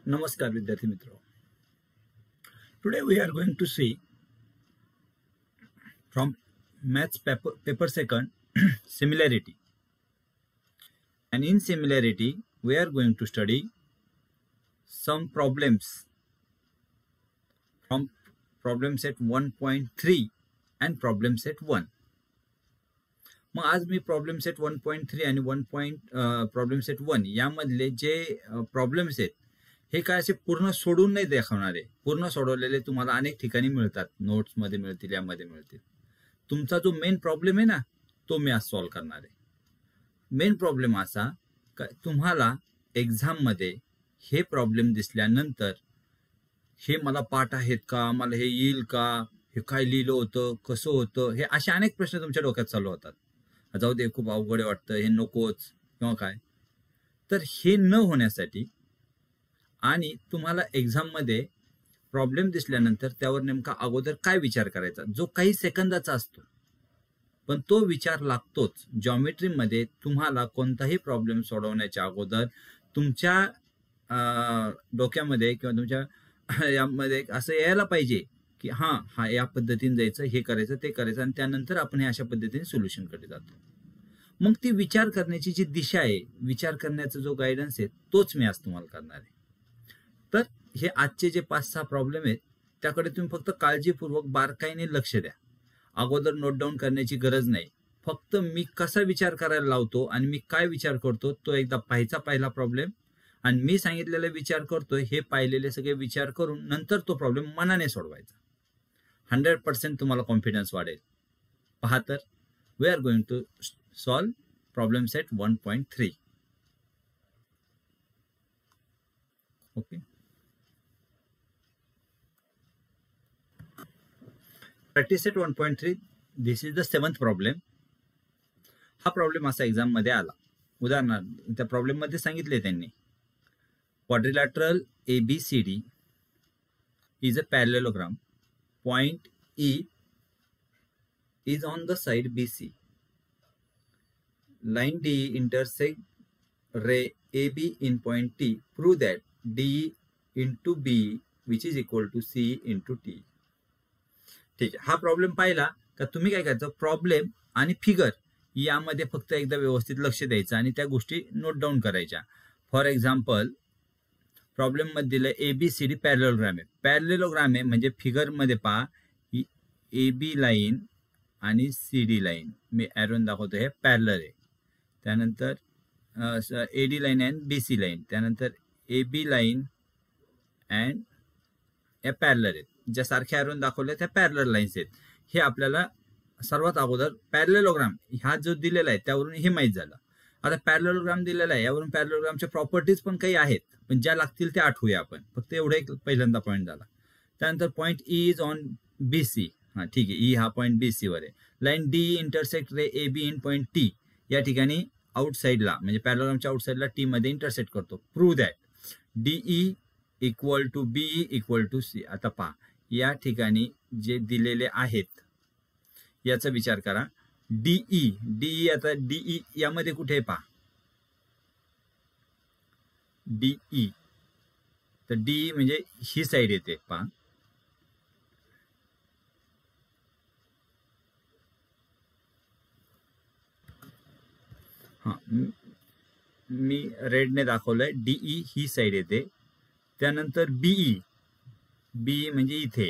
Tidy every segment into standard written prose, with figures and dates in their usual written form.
Namaskar Vidyarthi Mitro. Today we are going to see from maths paper second similarity. And in similarity we are going to study some problems from problem set 1.3 and problem set 1. मग आज मी problem set 1.3 आणि problem set 1 यामधले जे problems आहेत हे काय असे पूर्ण सोडून नाही दाखवणार आहे. पूर्ण सोडवलेले तुम्हाला अनेक ठिकाणी मिळतात, नोट्स मध्ये मिळतील, यामध्ये मिळतील. तुमचा जो मेन प्रॉब्लेम आहे ना तो मी आज सॉल्व्ह करणार आहे. मेन प्रॉब्लेम असा का तुम्हाला एक्झाम मध्ये हे प्रॉब्लेम दिसल्यानंतर हे मला पाठ आहेत का, मला हे येईल का, हे काय लिहिलं होतं, कसं होतं, हे असे अनेक प्रश्न तुमच्या डोक्यात चालू होतात. जाऊ दे, खूप अवघड वाटतं, हे नकोच किंवा काय. तर हे न होण्यासाठी आणि तुम्हाला एक्झाम मध्ये प्रॉब्लेम दिसल्यानंतर त्यावर नेमका अगोदर काय विचार करायचा, जो काही सेकंदाचा असतो पण तो विचार लागतोच. जॉमेट्री मध्ये तुम्हाला कोणताही प्रॉब्लेम सोडवण्याच्या अगोदर तुमच्या डोक्यामध्ये किंवा तुमच्या यामध्ये असं यायला पाहिजे की हा या पद्धतीने जायचं, हे करायचं, ते करायचं, आणि त्यानंतर आपण हे अशा पद्धतीने सोल्युशन कडे जातो. मग ती विचार करण्याची जी दिशा आहे, विचार करण्याचा जो गायडन्स आहे, तोच मी आज तुम्हाला करणार आहे. तर हे आजचे जे 5-6 प्रॉब्लेम आहेत त्याकडे तुम्ही फक्त काळजीपूर्वक बारकाईने लक्ष द्या. अगोदर नोट डाऊन करण्याची गरज नाही. फक्त मी कसा विचार करायला लावतो आणि मी काय विचार करतो तो एकदा पाहायचा, पहिला प्रॉब्लेम, आणि मी सांगितलेला विचार करतोय हे पाहिलेले सगळे विचार करून नंतर तो प्रॉब्लेम मनाने सोडवायचा. 100% तुम्हाला कॉन्फिडन्स वाढेल. पहा तर, we are going to solve problem set 1.3. Okay, practice set 1.3. This is the 7th problem. हा प्रॉब्लेम असा एक्झाम मध्ये आला. उदाहरणार्थ त्या प्रॉब्लेम मध्ये सांगितले त्यांनी, quadrilateral ABCD is a parallelogram. Point E is on the side BC. Line D intersect ray AB in point T. Prove that D into B which is equal to C into T. ठीक आहे, हा problem पाहिला का तुम्ही काय करायचं, problem आणि figure यामध्ये फक्त एकदा व्यवस्थित लक्ष द्यायचं आणि त्या गोष्टी नोट डाऊन करायच्या. फॉर एक्झाम्पल, प्रॉब्लेम मध्ये दिलं ABCD पॅरलेलोग्राम आहे. पॅरलेलोग्राम आहे म्हणजे फिगर मध्ये पहा, AB लाईन आणि CD लाईन मी ॲरोन दाखवतो, हे पॅरलल आहे. त्यानंतर AD line and BC line, त्यानंतर AB लाईन अँड या पॅरलल आहेत. ज्या सारख्या ॲरोन दाखवल्या त्या पॅरलल लाईन्स आहेत. हे आपल्याला सर्वात अगोदर पॅरलेलोग्राम हा जो दिलेला आहे त्यावरून हे माहीत झालं. आता पॅरलेलोग्राम दिलेला आहे, यावरून पॅरलेलोग्रामच्या प्रॉपर्टीज पण काही आहेत, पण ज्या लागतील ते आठवूया आपण. फक्त एवढा एक पहिल्यांदा पॉईंट झाला. त्यानंतर point E is on BC. हा ठीक आहे, E हा पॉईंट BC वर आहे. Line D intersect ray AB in point T. या ठिकाणी आउटसाइडला म्हणजे पॅरलेलोग्रामच्या आउटसाइडला T मध्ये इंटरसेक्ट करतो. Prove that DE equal to BE equal to C. आता पहा, या ठिकाणी जे दिलेले आहेत याचा विचार करा. DE आता DE यामध्ये कुठे पहा, DE तर DE म्हणजे ही साइड येते पहा. हा, मी रेडने दाखवलंय. DE ही साइड येते. त्यानंतर BE म्हणजे इथे.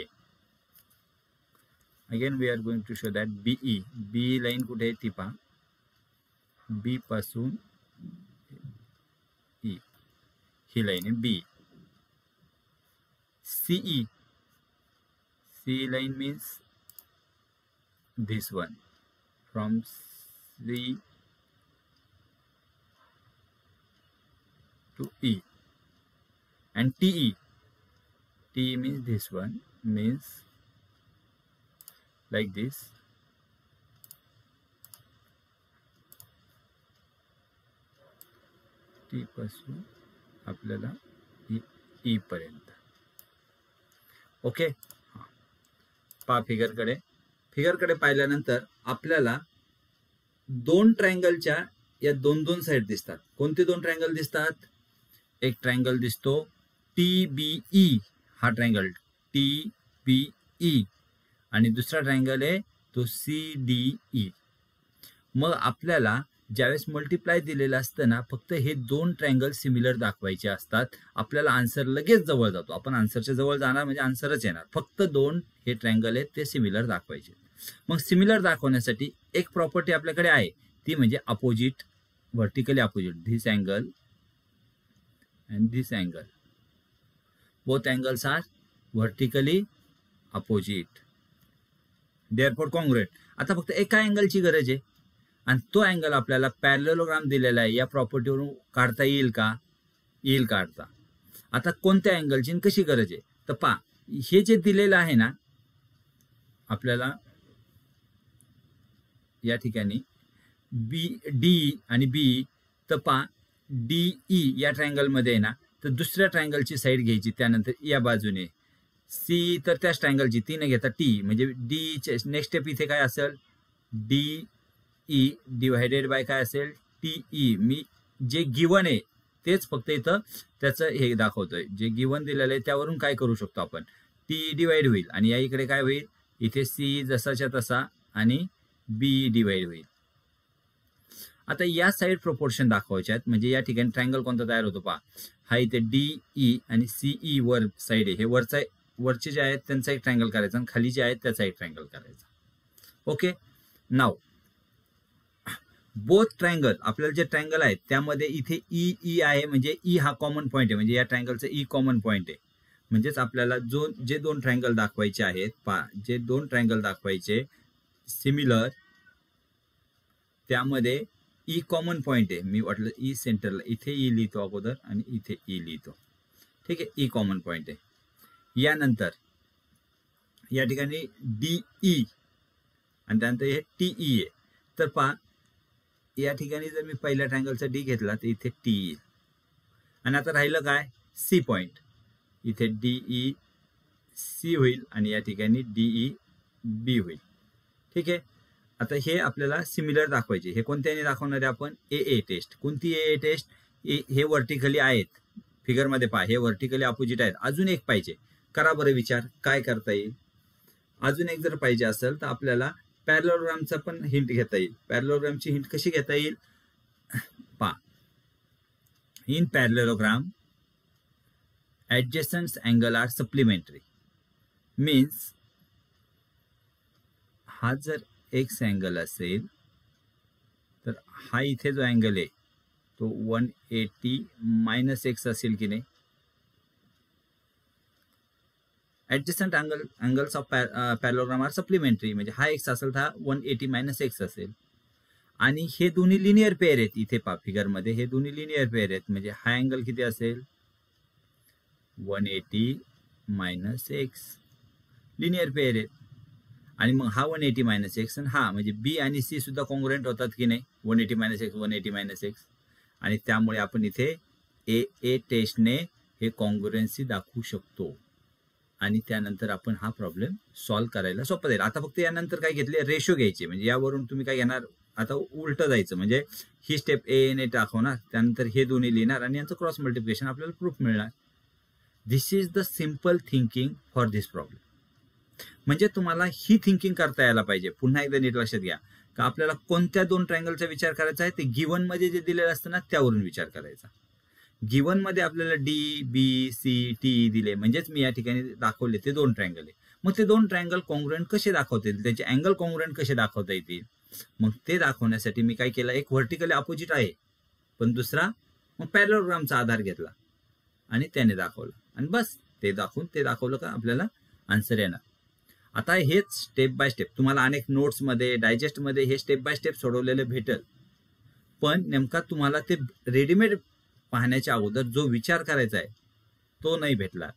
Again we are going to show that BE line कुठे आहे ती पहा. B पासून E ही लाईन आहे B. CE line means this one from C to E. And TE means this one, means like this. T पासून आपल्याला E पर्यंत. ओके, पहा फिगरकडे पाहिल्यानंतर आपल्याला दोन ट्रायंगलच्या या दोन साइड दिसतात. कोणते दोन ट्रायंगल दिसतात? एक ट्रायंगल दिसतो T TBE हा ट्रायंगल TBE आणि दुसरा ट्रायंगल आहे तो CDE. मग आपल्याला ज्यावेळेस मल्टिप्लाय दिलेलं असतं ना, फक्त हे दोन ट्रायंगल सिमिलर दाखवायचे असतात. आपल्याला आन्सर लगेच जवळ जातो. आपण आन्सरच्या जवळ जाणार म्हणजे आन्सरच येणार. फक्त दोन हे ट्रायंगल आहेत ते सिमिलर दाखवायचे. मग सिमिलर दाखवण्यासाठी एक प्रॉपर्टी आपल्याकडे आहे, ती म्हणजे opposite, vertically opposite. This angle and this angle, both angles are vertically opposite, therefore congruent. आता फक्त एका अँगलची गरज आहे आणि तो अँगल आपल्याला पॅरलेलोग्राम दिलेला आहे. या प्रॉपर्टीवरून काढता येईल का? येईल काढता. आता कोणत्या अँगलची कशी गरज आहे तर पहा, हे जे दिलेलं आहे ना आपल्याला या ठिकाणी डी आणि बी, तर पहा DE या ट्रायंगलमध्ये आहे ना, तर दुसऱ्या ट्रायंगलची साईड घ्यायची, त्यानंतर या बाजूने सी तर त्याच ट्रायंगलची, ती न घेता टी, म्हणजे डी नेक्स्ट स्टेप इथे काय असेल, DE डिवायडेड बाय काय असेल TE. मी जे गिवन आहे तेच फक्त इथं त्याचं हे दाखवतोय, जे गिवन दिलेलं आहे त्यावरून काय करू शकतो आपण, टी डिवाइड होईल आणि या इकडे काय होईल, इथे सी जसाच्या तसा आणि बी डिवाइड होईल. आता या साईड प्रोपोर्शन दाखवायचे आहेत, म्हणजे या ठिकाणी ट्रायंगल कोणता तयार होतो पहा, हा इथे DE आणि CE वर साईड आहे, हे वरचे जे आहेत त्यांचा एक ट्रायंगल करायचा आणि खाली जे आहेत त्याचा एक ट्रायंगल करायचा. ओके, नाव बोथ ट्रायंगल, आपल्याला जे ट्रायंगल आहेत त्यामध्ये इथे E आहे, म्हणजे E हा कॉमन पॉईंट आहे, म्हणजे या ट्रायंगलचा E कॉमन पॉईंट आहे. म्हणजेच आपल्याला जे दोन ट्रायंगल दाखवायचे आहेत पहा, जे दोन ट्रायंगल दाखवायचे सिमिलर, त्यामध्ये E कॉमन पॉईंट आहे. मी वाटलं E सेंटरला, इथे E लिहितो अगोदर आणि इथे E लिहितो. ठीक आहे, E कॉमन पॉईंट आहे. यानंतर या ठिकाणी DE आणि त्यानंतर हे TE आहे. तर पहा या ठिकाणी जर मी पहिल्या ट्रायंगलचा D घेतला तर इथे T येईल आणि आता राहिलं काय, C पॉईंट, इथे DE C होईल आणि या ठिकाणी DE B होईल. ठीक आहे, आता हे आपल्याला सिमिलर दाखवायचे. हे कोणत्याने दाखवणार आहे आपण, AA टेस्ट. कोणती AA टेस्ट, हे व्हर्टिकली आहेत फिगरमध्ये पहा, हे व्हर्टिकली अपोजिट आहेत. अजून एक पाहिजे, करा बरं विचार काय करता येईल. अजून एक जर पाहिजे असेल तर आपल्याला पॅरलेलोग्रामचा पण हिंट घेता येईल. पॅरलेलोग्रामची हिंट कशी घेता येईल पहा, in parallelogram adjacent angle are supplementary. Means हा जर एक्स अँगल असेल तर हा इथे जो अँगल आहे तो 180 - x असेल की नाही. Adjacent angles of parallelogram are supplementary, म्हणजे हा एक्स असेल तर हा 180 - x असेल आणि हे दोन्ही लिनियर पेअर आहेत. इथे पहा फिगरमध्ये हे दोन्ही लिनियर पेअर आहेत, म्हणजे हा अँगल किती असेल 180 - x, लिनियर पेअर आहेत. आणि मग हा 180 - x आणि हा म्हणजे बी आणि सी सुद्धा कॉन्ग्रुएंट होतात की नाही, 180 - x 180 - x. आणि त्यामुळे आपण इथे AA टेस्टने हे कॉन्ग्रुएन्सी दाखवू शकतो आणि त्यानंतर आपण हा प्रॉब्लेम सॉल्व्ह करायला सोपं जाईल. आता फक्त यानंतर काय घेतले, रेशो घ्यायचे. म्हणजे यावरून तुम्ही काय घेणार, आता उलटं जायचं, म्हणजे ही स्टेप A ने दाखवणार, त्यानंतर हे दोन्ही लिहिणार आणि यांचं क्रॉस मल्टिप्लिकेशन आपल्याला प्रूफ मिळणार. This is the simple thinking for this problem. म्हणजे तुम्हाला ही थिंकिंग करता यायला पाहिजे. पुन्हा एकदा नीट लक्षात घ्या का आपल्याला कोणत्या दोन ट्रायंगलचा विचार करायचा आहे, ते गिवन मध्ये जे दिलेलं असतं ना त्यावरून विचार करायचा. गिवन मध्ये आपल्याला DBCT दिले, म्हणजेच मी या ठिकाणी दाखवले ते दोन ट्रायंगल आहे. मग ते दोन ट्रायंगल कॉन्ग्रुएंट कसे दाखवता येतील, त्याचे अँगल कॉन्ग्रुएंट कसे दाखवता येतील. मग ते दाखवण्यासाठी मी काय केलं, एक व्हर्टिकली अपोजिट आहे पण दुसरा मग पॅरलेलोग्रामचा आधार घेतला आणि त्याने दाखवलं आणि बस ते दाखवलं का आपल्याला आन्सर येणार. आता हेच स्टेप बाय स्टेप तुम्हाला अनेक नोट्समध्ये डायजेस्टमध्ये हे स्टेप बाय स्टेप सोडवलेलं भेटेल, पण नेमका तुम्हाला ते रेडीमेड पाहण्याच्या अगोदर जो विचार करायचा आहे तो नाही भेटला.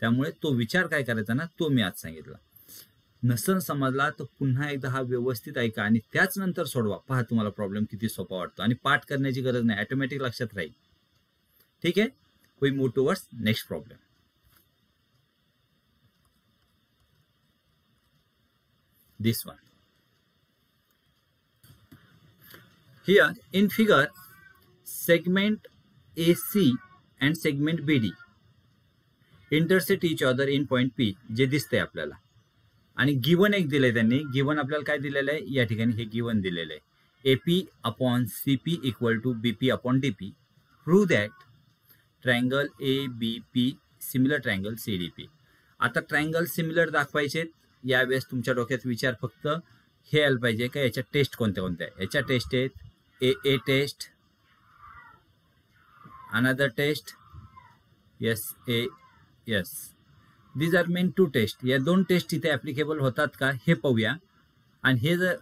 त्यामुळे तो विचार काय करायचा ना तो मी आज सांगितला. नसन समजला तर पुन्हा एकदा हा व्यवस्थित ऐका आणि त्याच नंतर सोडवा. पहा तुम्हाला प्रॉब्लेम किती सोपा वाटतो आणि पाठ करण्याची गरज नाही, ऑटोमॅटिक लक्षात राहील. ठीक आहे, we move towards next problem. This one. Here in figure, segment AC and segment BD intersect each other in point P, जे दिसतंय आपल्याला. आणि गिवन एक दिलंय त्यांनी. गिवन आपल्याला काय दिलेलं आहे या ठिकाणी, हे गिवन दिलेलं आहे AP upon CP equal to BP upon DP. Prove that triangle ABP similar triangle CDP. आता ट्रायंगल सिमिलर दाखवायचे यावेळेस तुमच्या डोक्यात विचार फक्त हे यायला पाहिजे का याच्या टेस्ट कोणत्या कोणत्या. याच्या टेस्ट आहेत AA test, another test SAS. These are main two test. या दोन टेस्ट इथे ॲप्लिकेबल होतात का हे पाहूया. आणि हे जर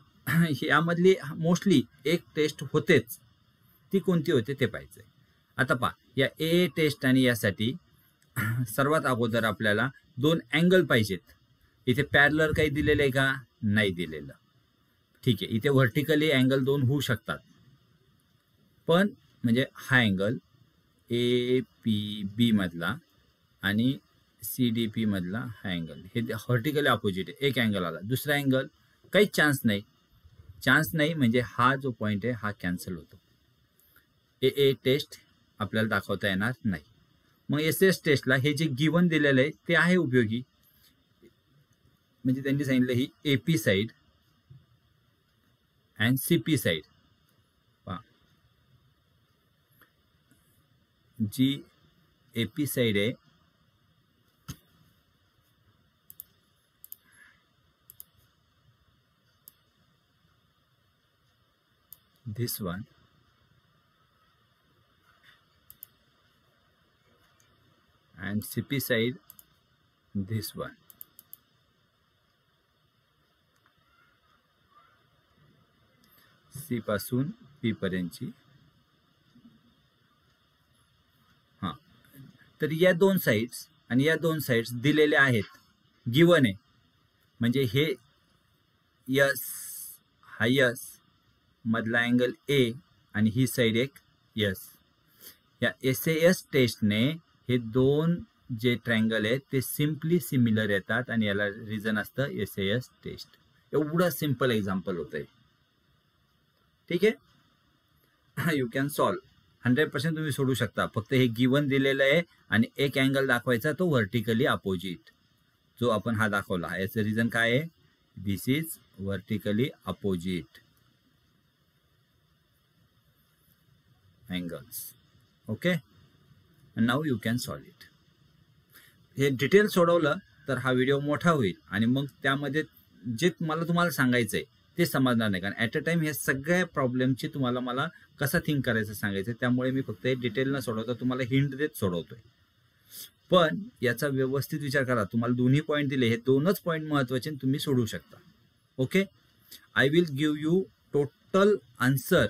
यामधली मोस्टली एक टेस्ट होतेच, ती कोणती होते ते पाहायचं आहे. आता पहा, या AA टेस्ट आणि यासाठी सर्वात अगोदर आपल्याला दोन अँगल पाहिजेत. इथे पॅरलर काही दिलेलं आहे का, नाही दिलेलं. ठीक आहे, इथे व्हर्टिकली अँगल दोन होऊ शकतात, पण म्हणजे हा अँगल APB मधला आणि CDP मधला हा अँगल, हे व्हर्टिकली अपोजिट आहे. एक अँगल आला, दुसरा अँगल काहीच चान्स नाही. म्हणजे हा जो पॉईंट आहे हा कॅन्सल होतो. AA टेस्ट आपल्याला दाखवता येणार नाही. मग SS टेस्टला हे जे गिवन दिलेलं आहे ते आहे उपयोगी. म्हणजे त्यांनी सांगितलं ही AP side and CP side. पहा, जी AP साईड आहे this one, and CP side this one. C पासून P पर्यंतची. हां, तर या दोन साइड्स आणि या दोन साइड्स दिलेल्या आहेत, गिवन आहे. म्हणजे हे यस, हा यस मधला अँगल A आणि ही साईड एक यस. या SAS टेस्टने हे दोन जे ट्रायंगल आहेत ते सिम्पली सिमिलर येतात आणि याला रिझन असतं SAS टेस्ट. एवढं सिम्पल एक्झाम्पल होतं आहे. ठीक आहे, यू कॅन सॉल्व. 100% तुम्ही सोडू शकता. फक्त हे गिवन दिलेलं आहे आणि एक अँगल दाखवायचा तो व्हर्टिकली अपोजिट, जो आपण हा दाखवला. याचं रिझन काय आहे, this is vertically opposite angles. Okay, and now you can solve it. हे डिटेल सोडवलं तर हा व्हिडिओ मोठा होईल आणि मग त्यामध्ये जे मला तुम्हाला सांगायचं आहे ते समजणार नाही. कारण ॲट अ टाइम हे सगळ्या प्रॉब्लेमची मला कसा थिंक करायचं सांगायचं. त्यामुळे मी फक्त हे डिटेल न सोडवता तुम्हाला हिंट देत सोडवतोय. पण याचा व्यवस्थित विचार करा. तुम्हाला दोन्ही पॉईंट दिले, हे दोनच पॉईंट महत्त्वाचे तुम्ही सोडवू शकता. Okay, I will give you total answer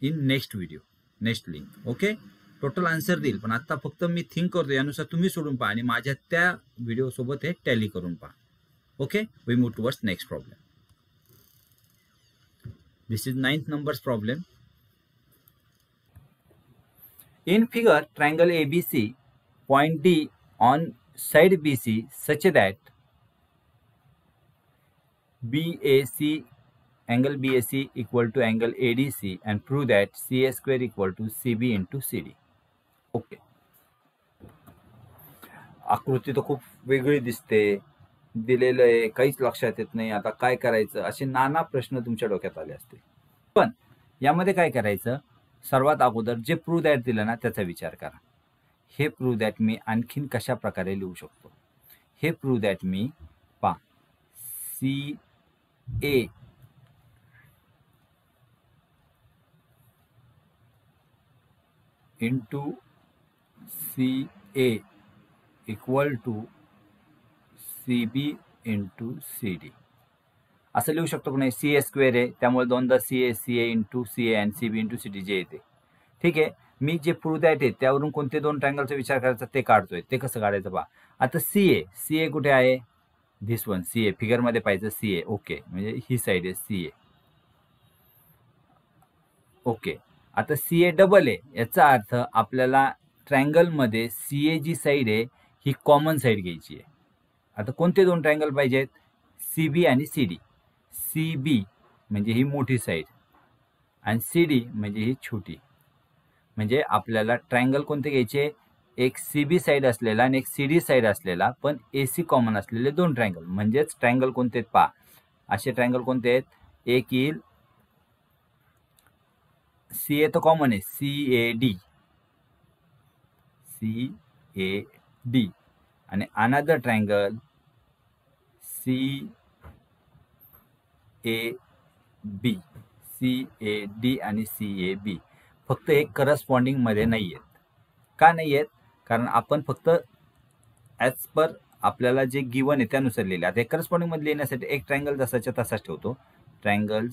in next video, next link. Okay, total answer देईल, पण आता फक्त मी थिंक करतो, यानुसार तुम्ही सोडून पहा आणि माझ्या त्या व्हिडिओ सोबत हे टॅली करून पहा. Okay, we move towards next problem. This is 9th numbers problem. In figure, triangle ABC, point D on side BC such that BAC, angle BAC equal to angle ADC and prove that CA square equal to CB into CD. Okay, आकृती तर खूप वेगळी दिसते, दिलेलं आहे, काहीच लक्षात येत नाही. आता काय करायचं, असे नाना प्रश्न तुमच्या डोक्यात आले असते. पण यामध्ये काय करायचं, सर्वात अगोदर जे प्रूव्ह दॅट दिलं ना त्याचा विचार करा. हे प्रूव्ह दॅट मी आणखीन कशा प्रकारे लिहू शकतो. हे प्रूव्ह दॅट मी पहा, CA into CA equal to CB into CD असं लिहू शकतो. पण CA स्क्वेअर आहे, त्यामुळे दोनदा CA इंटू CA आणि CB इंटू CD जे येते. ठीक आहे, मी जे प्रूव्ह दॅट आहे त्यावरून कोणते दोन ट्रायंगलचा विचार करायचा ते काढतोय. ते कसं काढायचं पहा. आता CA कुठे आहे, धिस वन CA, फिगरमध्ये पाहिजे CA. ओके, म्हणजे ही साईड आहे CA. ओके, आता CA डबल आहे, याचा अर्थ आपल्याला ट्रायंगलमध्ये CA जी साईड आहे ही कॉमन साईड घ्यायची आहे. आता कोणते दोन ट्रायंगल पाहिजेत, CB आणि CD. CB म्हणजे ही मोठी साईड आणि CD म्हणजे ही छोटी. म्हणजे आपल्याला ट्रायंगल कोणते घ्यायचे, एक CB साईड असलेला आणि एक CD साईड असलेला पण AC कॉमन असलेले दोन ट्रायंगल. म्हणजेच ट्रायंगल कोणते आहेत पहा. असे ट्रायंगल कोणते आहेत? एक येईल CA तर कॉमन आहे, CAD आणि अनदर ट्रायंगल CAD आणि CAB. फक्त एक करस्पॉन्डिंग मध्ये नाही आहेत. का नाही आहेत? कारण आपण फक्त ॲज पर आपल्याला जे गिवन आहे त्यानुसार लिहिले. आता करस्पॉन्डिंग मध्ये लिहिण्यासाठी एक ट्रायंगल जसाच्या तसाच ठेवतो. Triangle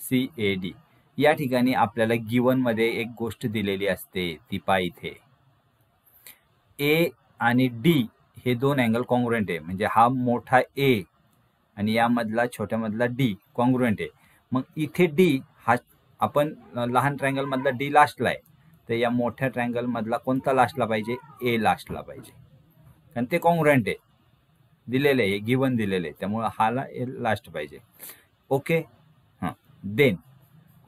CAD. या ठिकाणी आपल्याला गिवन मध्ये एक गोष्ट दिलेली असते, ती पहा इथे. A आणि D हे दोन अँगल कॉन्ग्रुएंट आहे. म्हणजे हा मोठा A आणि यामधला छोट्यामधला D कॉन्ग्रुएंट आहे. मग इथे D हा आपण लहान ट्रायंगल मधला D लास्टला आहे, तर या मोठ्या ट्रायंगल मधला कोणता लास्टला पाहिजे? A लास्टला पाहिजे, कारण ते कॉन्ग्रुएंट आहे, दिलेले आहे, गिवन दिलेले आहे, त्यामुळे हाला लास्ट पाहिजे. ओके. हां, देन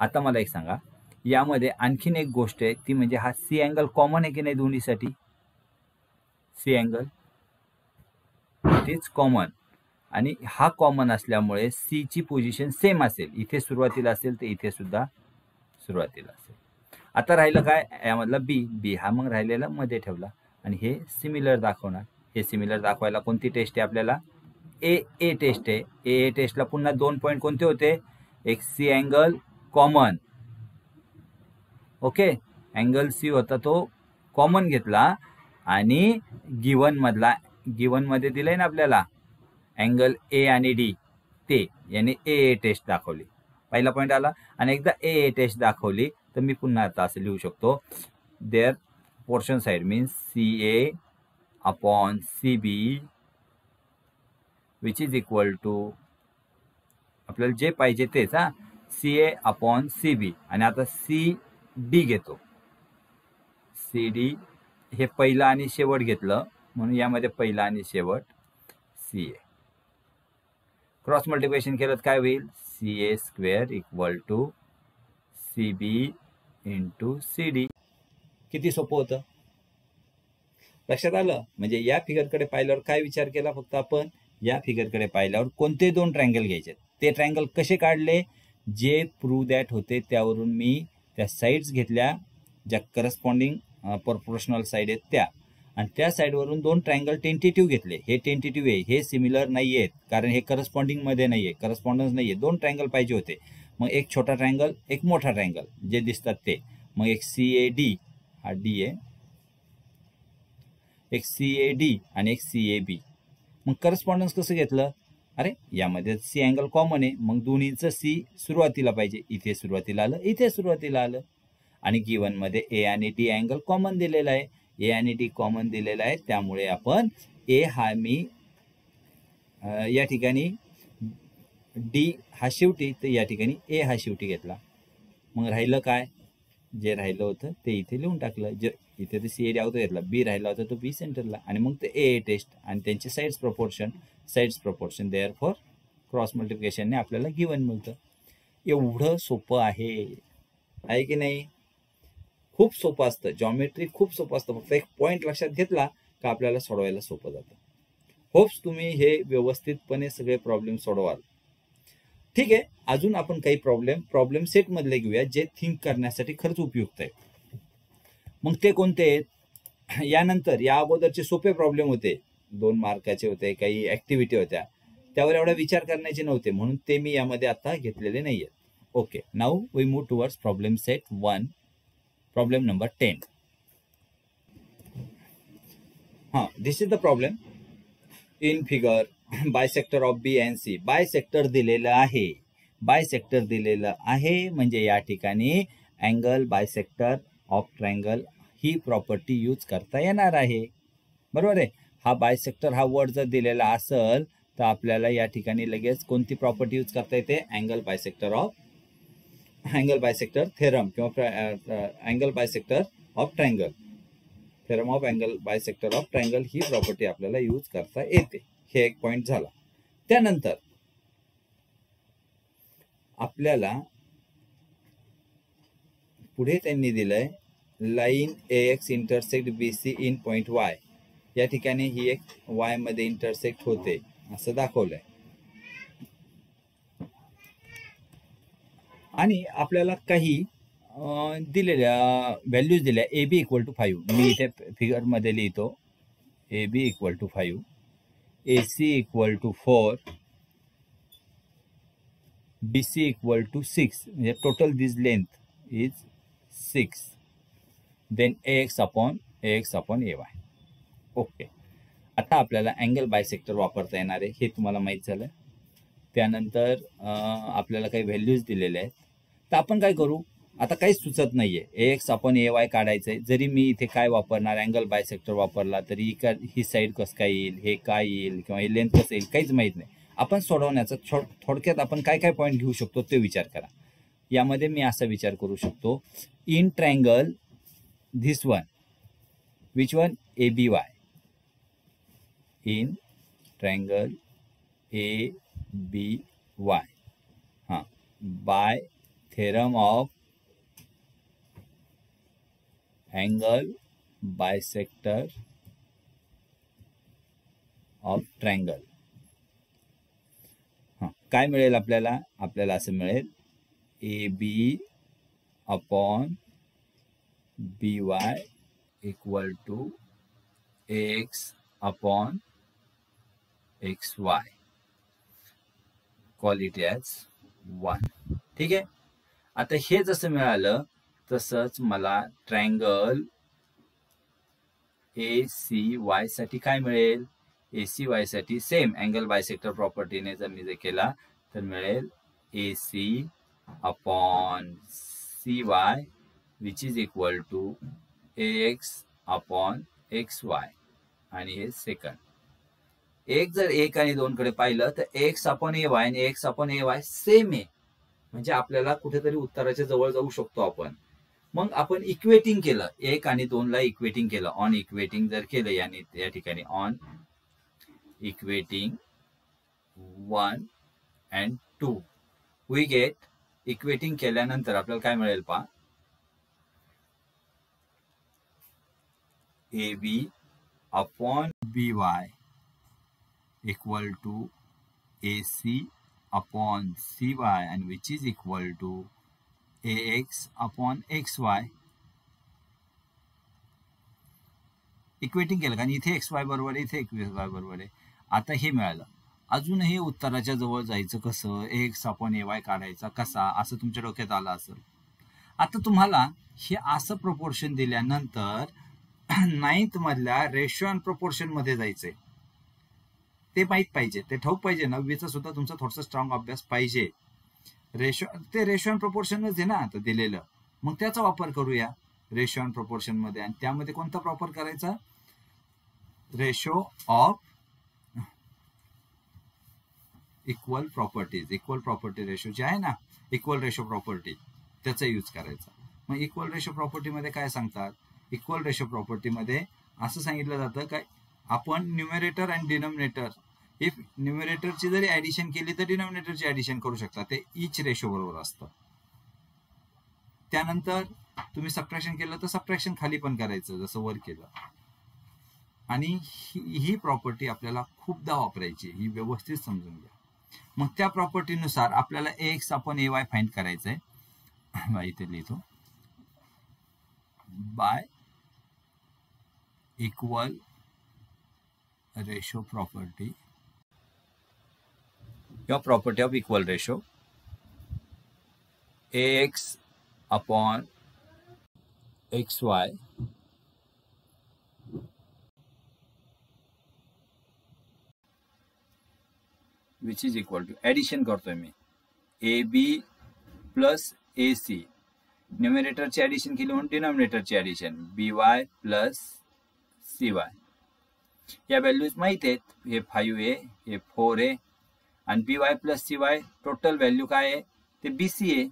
आता मला एक सांगा, यामध्ये आणखीन एक गोष्ट आहे, ती म्हणजे हा C अँगल कॉमन आहे की नाही दोन्हीसाठी? C अँगल इज कॉमन आणि हा कॉमन असल्यामुळे C ची पोझिशन सेम असेल. इथे सुरुवातीला असेल तर इथे सुद्धा सुरुवातीला असेल. आता राहिलं काय यामधला B हा मग राहिलेला मध्ये ठेवला आणि हे सिमिलर दाखवणार. हे सिमिलर दाखवायला कोणती टेस्ट आहे आपल्याला? A टेस्ट आहे. A टेस्टला पुन्हा दोन पॉईंट कोणते होते? एक C angle common. Okay, angle C होता तो कॉमन घेतला आणि गिवन मध्ये दिलंय ना आपल्याला अँगल A आणि D, ते याने A टेस्ट दाखवली. पहिला पॉईंट आला आणि एकदा A टेस्ट दाखवली तर मी पुन्हा आता असं लिहू शकतो, there portion side means CA upon CB which is equal to आपल्याला जे पाहिजे तेच, हा, CA अपॉन CB. आणि आता CD घेतो. CD हे पहिलं आणि शेवट घेतलं म्हणून यामध्ये पहिला आणि शेवट CA. क्रॉस मल्टिप्लिकेशन केलं काय होईल? CA square equal to CB into CD. किती सोपं होतं, लक्षात आलं? म्हणजे या फिगरकडे पाहिल्यावर काय विचार केला? फक्त आपण या फिगरकडे पाहिल्यावर कोणते दोन ट्रायंगल घ्यायचे, ते ट्रायंगल कसे काढले, जे प्रूव्ह दॅट होते त्यावरून मी त्या साईड्स घेतल्या ज्या करस्पॉन्डिंग प्रोपोर्शनल साईड आहेत त्या, आणि त्या साईडवरून दोन ट्रायंगल टेंटेटिव्ह घेतले. हे टेंटेटिव्ह आहे, हे सिमिलर नाही आहेत, कारण हे करस्पॉन्डिंग मध्ये नाही आहे, करस्पॉन्डन्स नाही आहे. दोन ट्रायंगल पाहिजे होते. मग एक छोटा ट्रायंगल एक मोठा ट्रायंगल जे दिसतात ते. मग एक CAD हा D आहे, एक CAD आणि एक CAB. मग करस्पॉन्डन्स कसं घेतलं? अरे यामध्ये C अँगल कॉमन आहे, मग दोन्हीचं C सुरुवातीला पाहिजे. इथे सुरुवातीला आलं, इथे सुरुवातीला आलं. आणि गिवन मध्ये A आणि D अँगल कॉमन दिलेला आहे. A आणि D कॉमन दिलेला आहे, त्यामुळे आपण A हा मी या ठिकाणी D हा शेवटी, तर या ठिकाणी A हा शेवटी घेतला. मग राहिलं काय? जे राहिलं होतं ते इथे लिहून टाकलं. जे इथे ते CAD अगोदर घेतला, B राहिला होता तो B सेंटरला, आणि मग ते A टेस्ट आणि त्यांचे sides proportion therefore cross मल्टिप्लिकेशनने आपल्याला गिवन मिळतं. एवढं सोपं आहे की नाही? खूप सोपं असतं, जॉमेट्री खूप सोपं असतं. फक्त एक पॉईंट लक्षात घेतला का आपल्याला सोडवायला सोपं जातं. होप्स तुम्ही हे व्यवस्थितपणे सगळे प्रॉब्लेम सोडवाल. ठीक आहे, अजून आपण काही प्रॉब्लेम सेट मधले घेऊया जे थिंक करण्यासाठी खरंच उपयुक्त आहे. मग ते कोणते आहेत? यानंतर या अगोदरचे सोपे प्रॉब्लेम होते, 2 मार्काचे होते, काही ऍक्टिव्हिटी होत्या, त्यावर एवढा विचार करण्याचे नव्हते, म्हणून ते मी यामध्ये आता घेतलेले नाहीये. Okay, now we move towards problem set 1, problem number 10. This is the problem in figure. Bisector of B and C. Bisector दिलेलं आहे, म्हणजे या ठिकाणी अँगल बायसेक्टर ऑफ ट्रायंगल ही प्रॉपर्टी यूज करता येणार आहे. बरोबर आहे. हा बायसेक्टर हा वर्ड जर दिलेला असेल तर आपल्याला या ठिकाणी लगेच कोणती प्रॉपर्टी यूज करता येते? अँगल बायसेक्टर थेरम किंवा angle bisector of triangle, theorem of angle bisector of triangle ही प्रॉपर्टी आपल्याला यूज करता येते. हे एक पॉइंट झाला. त्यानंतर आपल्याला पुढे त्यांनी दिलंय line AX intersect BC in point Y, या ठिकाणी ही एक Y मध्ये इंटरसेक्ट होते असं दाखवलंय. आणि आपल्याला काही दिलेल्या व्हॅल्यूज दिल्या. AB इक्वल टू 5, मी इथे फिगरमध्ये लिहितो. AB equal to 5, AC equal to 4, BC equal to 6, म्हणजे total this length is 6, then AX upon AY. Okay, आता आपल्याला अँगल बायसेक्टर वापरता येणार आहे हे तुम्हाला माहीत झालं. त्यानंतर आपल्याला काही व्हॅल्यूज दिलेल्या आहेत. तर आपण काय करू, आता काहीच सुचत नाहीये. AX अपॉन AY काढायचं आहे. जरी मी इथे काय वापरणार, अँगल बायसेक्टर वापरला तरी ही साईड कसं काय येईल, हे काय येईल किंवा हे लेंथ कसं येईल काहीच माहीत नाही. आपण सोडवण्याचा थोडक्यात आपण काय काय पॉईंट घेऊ शकतो ते विचार करा. यामध्ये मी असा विचार करू शकतो, in triangle this one, which one, ABY, in triangle ABY, हां, bye theorem of angle bisector of triangle. हां, काय मिळेल आपल्याला, असं मिळेल AB upon BY equal to AX upon XY, call it as 1. ठीक आहे. आता हे जसं मिळालं तसंच मला ट्रायंगल ACY साठी काय मिळेल, ACY साठी सेम अँगल बायसेक्टर प्रॉपर्टीने जर मी केला तर मिळेल AC upon CY which is equal to AX upon XY. आणि हे सेकंड एक जर 1 आणि 2 कडे पाहिलं तर AX अपॉन AY आणि AX अपॉन AY सेम आहे. म्हणजे आपल्याला कुठेतरी उत्तराच्या जवळ जाऊ शकतो आपण. मग आपण इक्वेटिंग केलं, 1 आणि 2 ला इक्वेटिंग केलं, ऑन इक्वेटिंग जर केलं या ठिकाणी on equating 1 and 2 we get, equating केल्यानंतर आपल्याला काय मिळेल पहा, AB upon BY equal to AC upon CY and which is equal to AX upon XY. Equating केलं कारण इथे XY बरोबर आहे, इथे XY बरोबर आहे. आता हे मिळालं. अजूनही उत्तराच्या जवळ जायचं कसं, AX अपॉन AY काढायचा कसा, असं तुमच्या डोक्यात आलं असेल. आता तुम्हाला हे असं प्रोपोर्शन दिल्यानंतर 9th मधल्या रेशो अँड प्रोपोर्शन मध्ये जायचंय. ते माहीत पाहिजे, ते ठाऊक पाहिजे. 9वीचा सुद्धा तुमचा थोडासा स्ट्रॉंग अभ्यास पाहिजे. रेशो अँड प्रोपोर्शनच आहे ना आता दिलेलं, मग त्याचा वापर करूया रेशो अँड प्रोपोर्शन मध्ये. आणि त्यामध्ये कोणता वापर करायचा, ratio of equal property ratio जे आहे ना, इक्वल रेशो प्रॉपर्टी, त्याचा यूज करायचा. मग इक्वल रेशो प्रॉपर्टी मध्ये काय सांगतात, इक्वल रेशो प्रॉपर्टी मध्ये असं सांगितलं जातं काय, आपण न्यूमरेटर अँड डिनॉमिनेटर, इफ न्यूमरेटरची जरी ऍडिशन केली तर डिनॉमिनेटरची ऍडिशन करू शकता, ते इच रेशो बरोबर असतं. त्यानंतर तुम्ही सबट्रॅक्शन केलं तर सबट्रॅक्शन खाली पण करायचं जसं वर केलं. आणि ही प्रॉपर्टी आपल्याला खूपदा वापरायची, ही व्यवस्थित समजून घ्या. मग त्या प्रॉपर्टीनुसार आपल्याला AX अपॉन AY फाइंड करायचंय. इथे लिहितो, by equal ratio property, your property of equal ratio, AX upon XY which is equal to, addition करतोय मी, AB प्लस AC, न्यूमरेटरची ऍडिशन केली म्हणून डिनॉमिनेटरची ऍडिशन, BY प्लस CY. या व्हॅल्यूज माहित आहेत, हे 5 आहे, हे 4 आहे, आणि BY plus CY total value काय आहे ते BC आहे.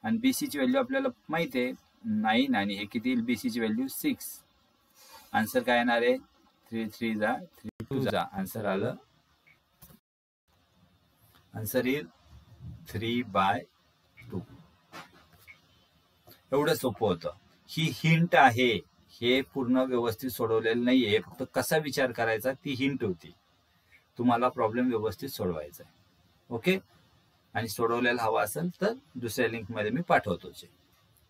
आणि BC ची व्हॅल्यू आपल्याला माहित आहे 9, आणि हे किती येईल, BC ची व्हॅल्यू 6. आन्सर काय येणार आहे, 3 3 जा 3 2 जा, आन्सर आलं, आन्सर येईल 3/2. एवढं सोपं होतं. ही हिंट आहे, हे पूर्ण व्यवस्थित सोडवलेलं नाहीये, फक्त कसा विचार करायचा ती हिंट होती. तुम्हाला प्रॉब्लेम व्यवस्थित सोडवायचा आहे. ओके, आणि सोडवलेला हवा असेल तर दुसऱ्या लिंकमध्ये मी पाठवतोच,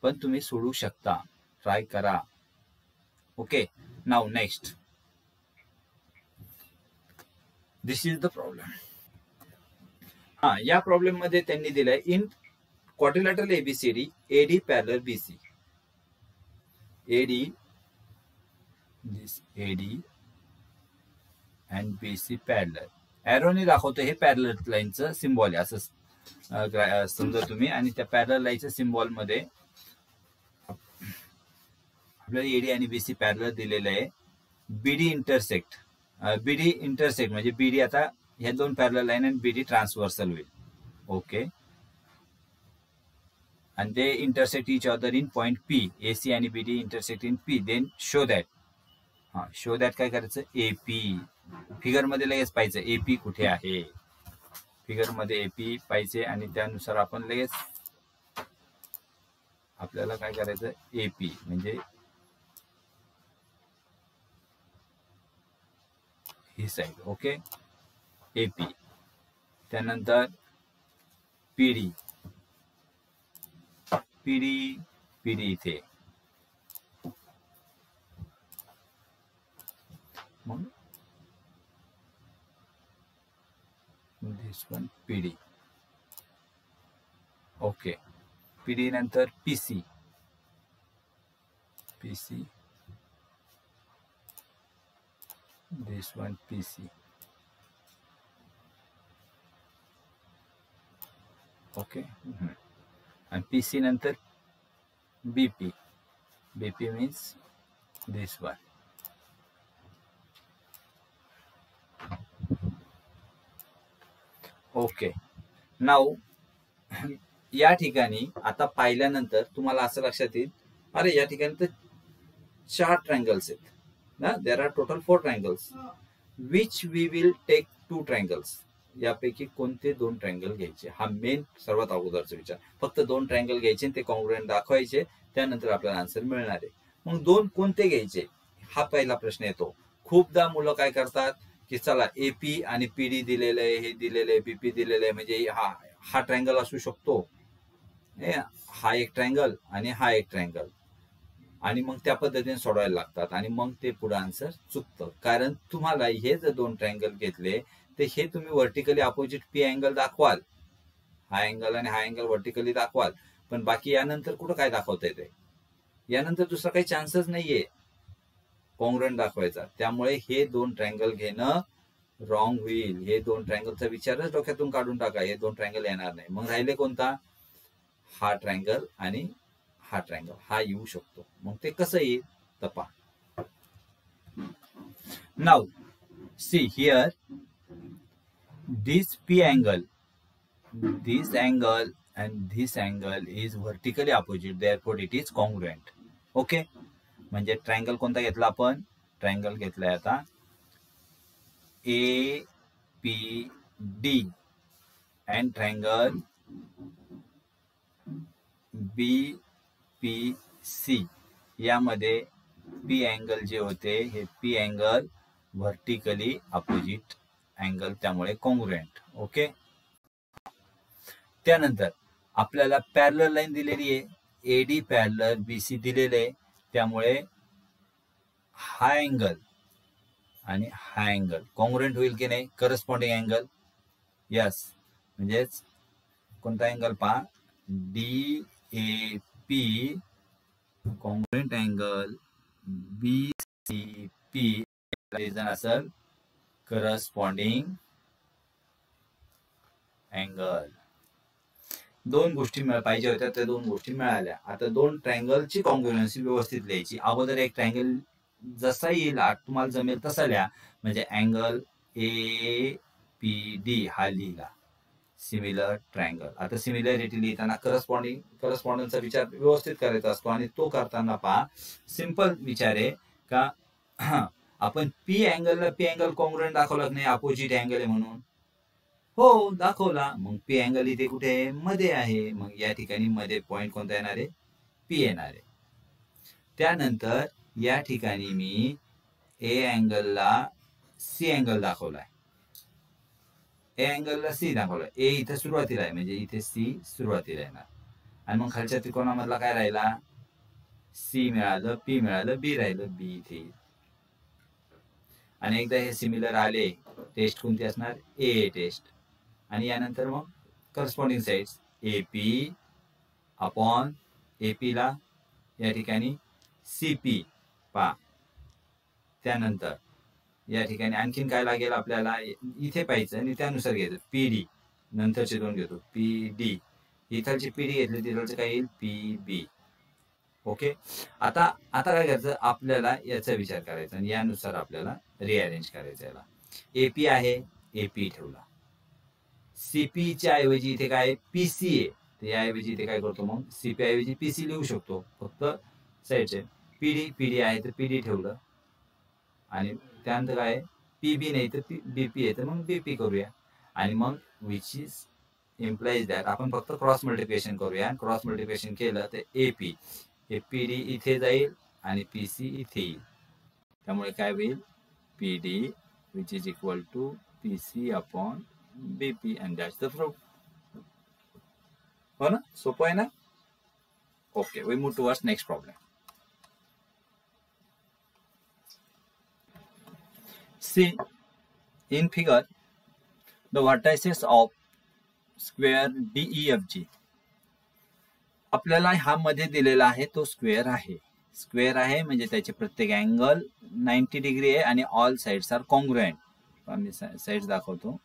पण तुम्ही सोडवू शकता, ट्राय करा. Okay, now next, this is the problem. या प्रॉब्लेम मध्ये त्यांनी दिलंय in quadrilateral ABCD AD parallel BC. AD, this AD and BC parallel. एरोने दाखवतो हे पॅरलर लाईनचं सिम्बॉल आहे असं समजा तुम्ही, आणि त्या पॅरलर लाईनच्या सिम्बॉल मध्ये आपल्याला एडी आणि बीसी पॅरलर दिलेलं आहे. बीडी इंटरसेक्ट, बीडी इंटरसेक्ट म्हणजे बीडी आता ह्या दोन पॅरलर लाईन आणि बीडी ट्रान्सव्हर्सल होईल. Okay, and they intersect each other in point P. AC आणि BD intersect in P. Then show that. show that काय करायचं, AP. फिगर मध्ये लगेच पाहिजे AP कुठे आहे, फिगर मध्ये AP पाहिजे, आणि त्यानुसार आपण लगेच आपल्याला काय करायचं, AP म्हणजे ही साईड. Okay, AP. त्यानंतर PD, PD इथे, मग दिस वन PD. ओके, PD नंतर PC, this one PC. Okay, and PC नंतर BP. BP means this one. Okay, now या ठिकाणी आता पाहिल्यानंतर तुम्हाला असं लक्षात येईल, अरे या ठिकाणी तर 4 ट्रायंगल्स आहेत ना, there are total 4 triangles, which we will take 2 triangles. यापैकी कोणते 2 ट्रायंगल घ्यायचे, हा मेन सर्वात अगोदरचा विचार. फक्त 2 ट्रायंगल घ्यायचे, ते कॉन्ग्रुएंट दाखवायचे, त्यानंतर आपल्याला आन्सर मिळणार आहे. मग 2 कोणते घ्यायचे हा पहिला प्रश्न येतो. खूपदा मुलं काय करतात की चला AP आणि PD दिलेलं आहे, हे दिलेलं आहे, BP दिलेलं आहे, म्हणजे हा ट्रायंगल असू शकतो, हा एक ट्रायंगल आणि हा एक ट्रायंगल, आणि मग त्या पद्धतीने सोडवायला लागतात, आणि मग ते पुढे आन्सर चुकतं. कारण तुम्हाला हे जर 2 ट्रायंगल घेतले तर हे तुम्ही व्हर्टिकली अपोजिट P अँगल दाखवाल, हा अँगल आणि हा अँगल व्हर्टिकली दाखवाल, पण बाकी यानंतर कुठं काय दाखवता येते, यानंतर दुसरा काही चान्सच नाहीये कॉन्ग्रुएंट दाखवायचा. त्यामुळे हे 2 ट्रायंगल घेणं रॉंग होईल. हे 2 ट्रायंगलचा विचारच डोक्यातून काढून टाका, हे 2 ट्रायंगल येणार नाही. मग राहिले कोणता, हा ट्रायंगल आणि हा ट्रायंगल, हा येऊ शकतो. मग ते कसं येईल तपा. Now see here, this P angle, this angle and this angle is vertically opposite, therefore it is congruent. Okay, म्हणजे ट्रायंगल कोणता घेतला आपण, ट्रायंगल घेतलाय आता APD and ट्रायंगल BPC. यामध्ये P अँगल जे होते हे P angle vertically opposite angle, त्यामुळे कॉन्ग्रुएंट. ओके, त्यानंतर आपल्याला पॅरलर लाईन दिलेली आहे, AD पॅरलर BC दिलेले आहे, त्यामुळे हा अँगल आणि हा अँगल कॉन्ग्रुएंट होईल की नाही, करस्पॉन्डिंग अँगल. यस, म्हणजेच कोणता अँगल पहा, DAP congruent angle BCP reason असेल करस्पॉन्डिंग अँगल. 2 गोष्टी पाहिजे होत्या, त्या 2 गोष्टी मिळाल्या. आता 2 ट्रायंगलची कॉन्ग्रुएन्सी व्यवस्थित लिहायची. अगोदर एक ट्रायंगल जसा येईल तुम्हाला जमेल तसा लिहा, म्हणजे अँगल APD हा लिहिला, सिमिलर ट्रायंगल. आता सिमिलॅरिटी लिहिताना करस्पॉन्डन्सचा विचार व्यवस्थित करायचा असतो, आणि तो करताना पहा सिंपल विचार आहे का आपण P अँगलला P अँगल कॉन्ग्रुएंट दाखवला नाही, अपोजिट अँगल आहे म्हणून, हो दाखवला. मग P अँगल इथे कुठे मध्ये आहे, मग या ठिकाणी मध्ये पॉइंट कोणता येणार आहे, P येणार आहे. त्यानंतर या ठिकाणी मी ए अँगलला सी अँगल दाखवलाय, ए अँगलला सी दाखवलाय, ए इथे सुरुवातीला आहे म्हणजे इथे सी सुरुवातीला येणार, आणि मग खालच्या त्रिकोणामधला काय राहिला, सी मिळालं, पी मिळालं, बी राहिलं, बी इथे. आणि एकदा हे सिमिलर आले, टेस्ट कोणती असणार, ए टेस्ट, आणि यानंतर मग corresponding sides A P upon A P ला या ठिकाणी सी पी पा. त्यानंतर या ठिकाणी आणखीन काय लागेल आपल्याला, इथे पाहायचं आणि त्यानुसार घ्यायचं, पी डी नंतरचे दोन घेतो, पी डी, इथलची पी डी घेतली तिथलचं काय येईल, पी बी. ओके, आता काय करायचं, आपल्याला याचा विचार करायचा आणि यानुसार आपल्याला रिअरेंज करायचं. याला एपी आहे, एपी ठेवला, सीपीच्या ऐवजी इथे काय पीसी आहे, त्याऐवजी इथे काय करतो मग सीपी ऐवजी पीसी लिहू शकतो, फक्त साईडचे. पीडी आहे तर पीडी ठेवलं, आणि त्यानंतर काय पीबी नाही तर बीपी आहे तर मग बीपी करूया, आणि मग विच इज इम्प्लाइज दॅट आपण फक्त क्रॉस मल्टिप्लिकेशन करूया. क्रॉस मल्टिप्लिकेशन केलं तर एपी, पीडी इथे जाईल आणि पीसी इथे येईल, त्यामुळे काय होईल, PD which is equal to PC upon BP, and that's the proof. हो ना, सोपं आहे ना. Okay, we move towards next problem. See, in figure, the vertices of square DEFG. आपल्याला हा मध्ये दिलेला आहे तो स्क्वेअर आहे. स्क्वेअर आहे म्हणजे त्याचे प्रत्येक अँगल 90 डिग्री आहे आणि ऑल साइड्स आर कॉन्ग्रुएंट. मी साइड्स दाखवतो.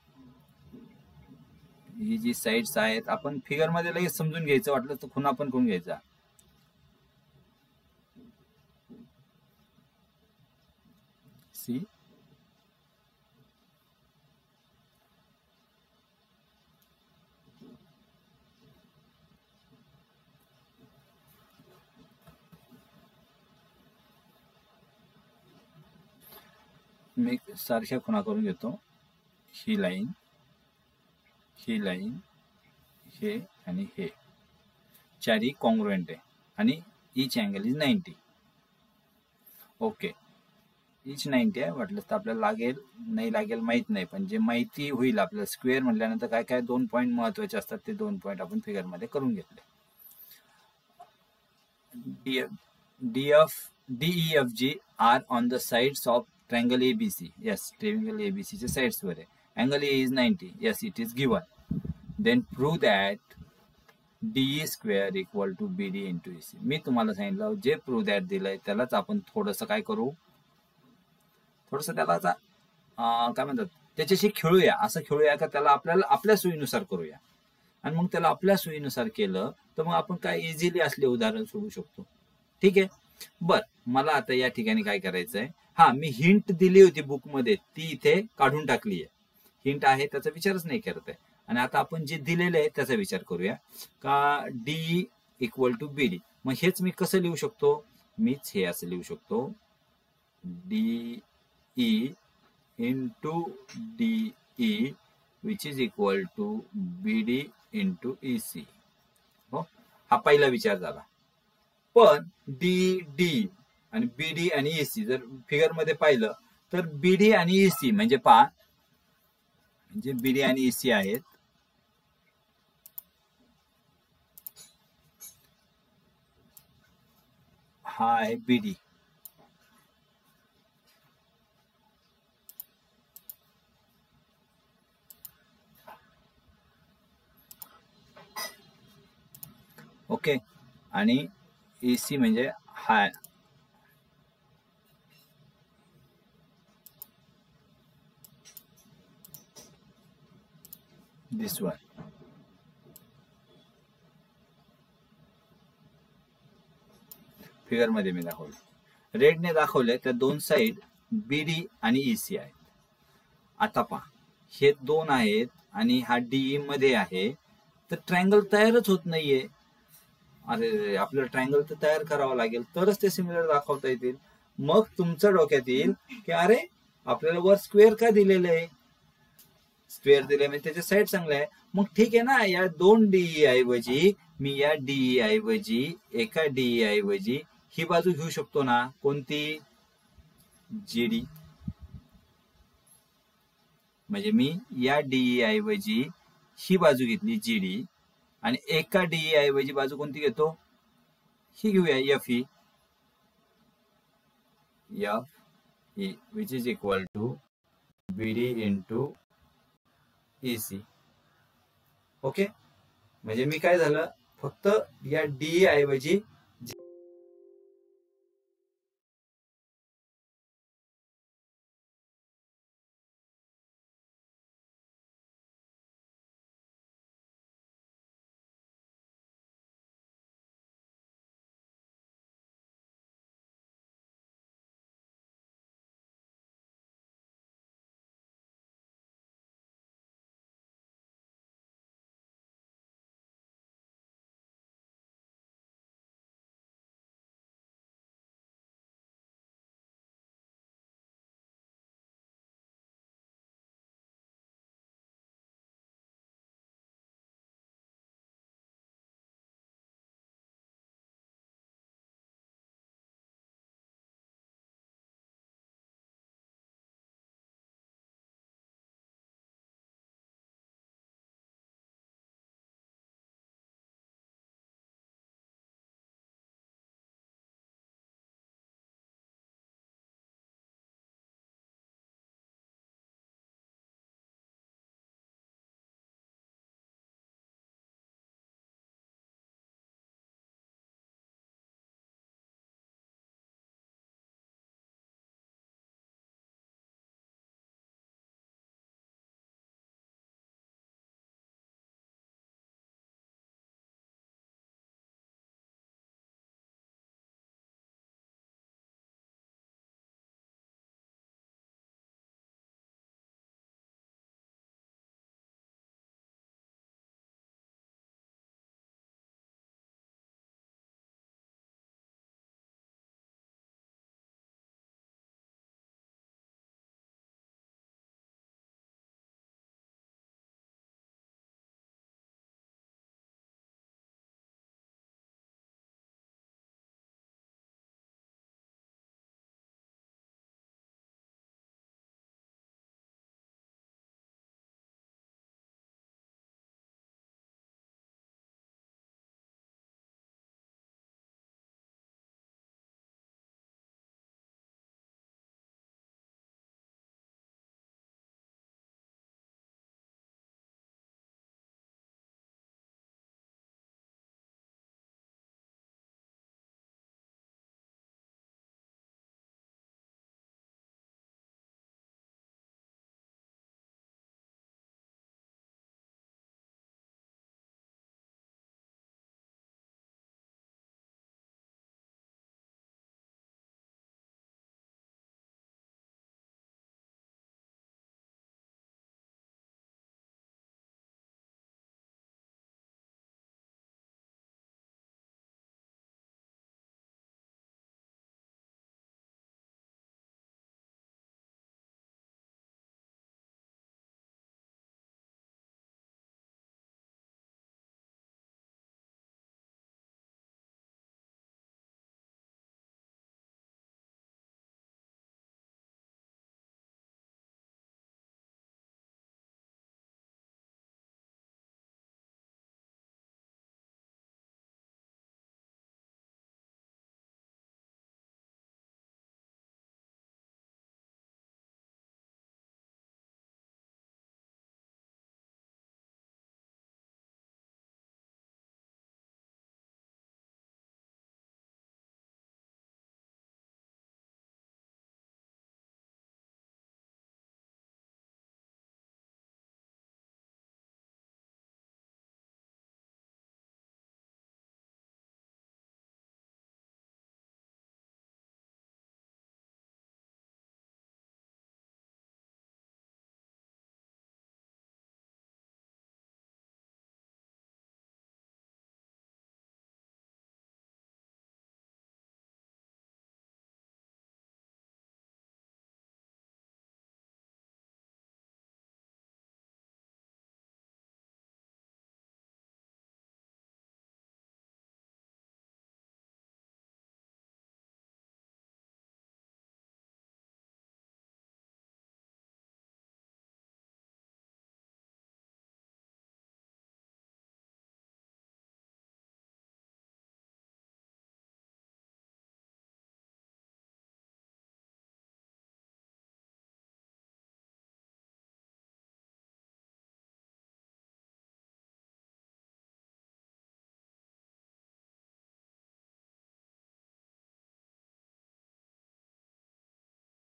ही जी साइड्स आहेत आपण फिगर मध्ये लगेच समजून घ्यायचं, वाटलं तर खुणा पण करून घ्यायचा. सी मी सारख्या खुणा करून घेतो. ही लाईन, ही लाईन, हे आणि हे चारही कॉन्ग्रुएंट आहे आणि इच अँगल इज 90. ओके, इच 90 आहे. वाटलं तर आपल्याला लागेल नाही लागेल माहित नाही, पण जे माहिती होईल आपल्याला स्क्वेअर म्हटल्यानंतर काय काय 2 पॉईंट महत्वाचे असतात, ते 2 पॉईंट आपण फिगर मध्ये करून घेतले. DEFG are on the sides of triangle ABC. Yes, triangle ABC चे sides वर आहे. Angle A is 90. Yes, it is given. Then prove that DE square equal to BD into AC. मी तुम्हाला सांगितलं जे prove that दिलंय त्यालाच आपण थोडंसं काय करू, थोडंसं त्याला काय म्हणतात त्याच्याशी खेळूया. असं खेळूया का त्याला आपल्याला आपल्या सोयीनुसार करूया, आणि मग त्याला आपल्या सोयीनुसार केलं तर मग आपण काय इझिली असले उदाहरण सोडू शकतो. ठीक आहे. बर, मला आता या ठिकाणी काय करायचंय, हा मी हिंट दिली होती बुक मध्ये ती इथे काढून टाकली आहे. हिंट आहे त्याचा विचारच नाही करत आहे, आणि आता आपण जे दिलेले आहे त्याचा विचार करूया का डी इक्वल टू बीडी. मग हेच मी कसं लिहू शकतो, मीच हे असं लिहू शकतो, D E into D E which is equal to BD into EC. हो, हा पहिला विचार झाला. पण डी डी आणि बीडी आणि ईसी जर फिगर मध्ये पाहिलं तर बीडी आणि ईसी म्हणजे पहा, म्हणजे बीडी आणि ईसी आहेत. हा आहे बीडी, ओके, आणि ईसी म्हणजे हा दिस वन. फिगर मध्ये मी दाखवलं, रेडने दाखवले तर दोन साइड बीडी आणि ईसी आहेत. आता पहा, हे दोन आहेत आणि हा डीई मध्ये आहे, तर ट्रायंगल तयारच होत नाहीये. अरे, आपल्याला ट्रायंगल तर तयार करावं लागेल तरच ते सिमिलर दाखवता येतील. मग तुमच्या डोक्यात येईल की अरे आपल्याला वर स्क्वेअर का दिलेलं आहे, स्क्वेअर दिले म्हणजे त्याचे साईड चांगले आहे. मग ठीक आहे ना, या दोन डीई ऐवजी मी या डीई ऐवजी एका डीई ऐवजी ही बाजू घेऊ शकतो ना, कोणती, जीडी. म्हणजे मी या डीई ऐवजी ही बाजू घेतली जीडी, आणि एका डीई ऐवजी बाजू कोणती घेतो, ही घेऊया, F E. F E which is equal to BD into EC. Okay, म्हणजे मी काय झालं, फक्त या डी ऐवजी